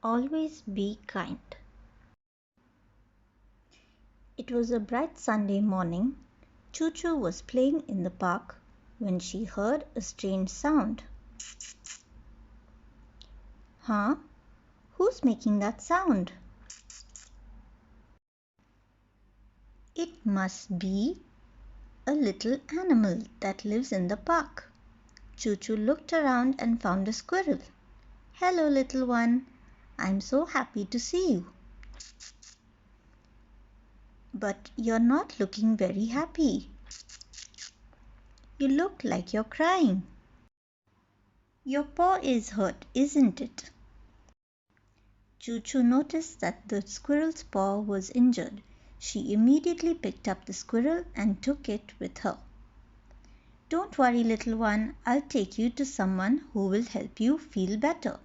Always be kind. It was a bright Sunday morning. Choo-Choo was playing in the park when she heard a strange sound. Huh? Who's making that sound? It must be a little animal that lives in the park. Choo-Choo looked around and found a squirrel. Hello, little one. I'm so happy to see you. But you're not looking very happy. You look like you're crying. Your paw is hurt, isn't it? Choo-Choo noticed that the squirrel's paw was injured. She immediately picked up the squirrel and took it with her. Don't worry, little one. I'll take you to someone who will help you feel better.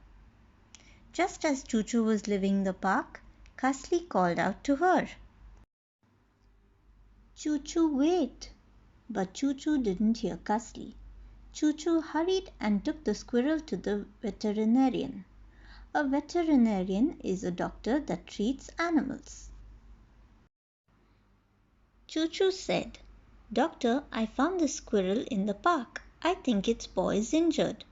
Just as Choo-Choo was leaving the park, Cussly called out to her. Choo-Choo, wait! But Choo-Choo didn't hear Cussly. Choo-Choo hurried and took the squirrel to the veterinarian. A veterinarian is a doctor that treats animals. Choo-Choo said, Doctor, I found the squirrel in the park. I think its paw is injured.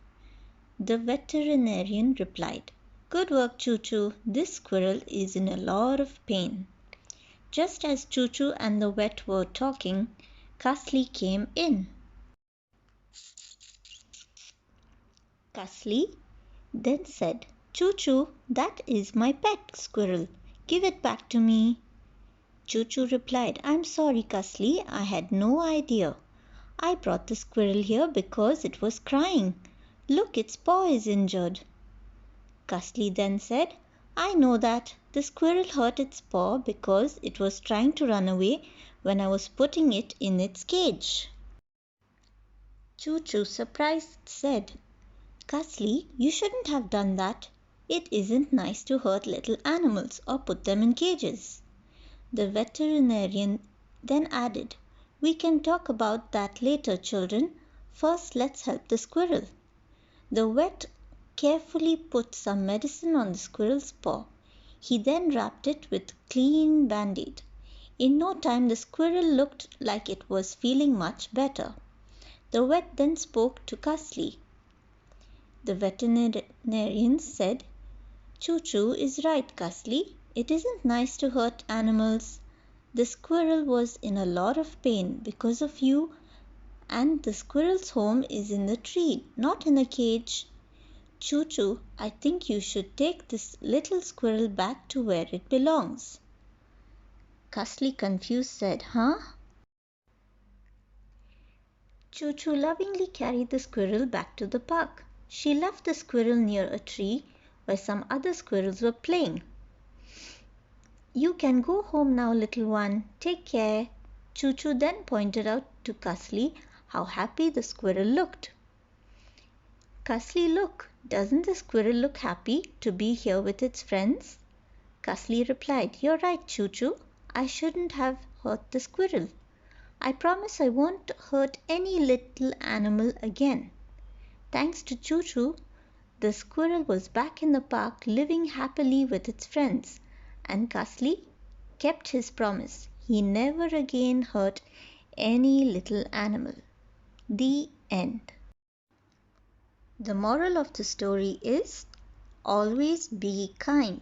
The veterinarian replied, Good work, Choo-Choo. This squirrel is in a lot of pain. Just as Choo-Choo and the vet were talking, Cussly came in. Cussly then said, Choo-Choo, that is my pet squirrel. Give it back to me. Choo-Choo replied, I'm sorry, Cussly. I had no idea. I brought the squirrel here because it was crying. Look, its paw is injured. Cussly then said, I know that. The squirrel hurt its paw because it was trying to run away when I was putting it in its cage. Choo-Choo, surprised, said, Cussly, you shouldn't have done that. It isn't nice to hurt little animals or put them in cages. The veterinarian then added, We can talk about that later, children. First, let's help the squirrel. The vet carefully put some medicine on the squirrel's paw. He then wrapped it with a clean band-aid. In no time, the squirrel looked like it was feeling much better. The vet then spoke to Cussly. The veterinarian said, Choo-Choo is right, Cussly. It isn't nice to hurt animals. The squirrel was in a lot of pain because of you, and the squirrel's home is in the tree, not in a cage. Choo-Choo, I think you should take this little squirrel back to where it belongs. Cussly, confused, said, Huh? Choo-Choo lovingly carried the squirrel back to the park. She left the squirrel near a tree where some other squirrels were playing. You can go home now, little one. Take care. Choo-Choo then pointed out to Cussly how happy the squirrel looked. Cussly, look, doesn't the squirrel look happy to be here with its friends? Cussly replied, You're right, Choo-Choo. I shouldn't have hurt the squirrel. I promise I won't hurt any little animal again. Thanks to Choo-Choo, the squirrel was back in the park living happily with its friends, and Cussly kept his promise. He never again hurt any little animal. The end. The moral of the story is always be kind.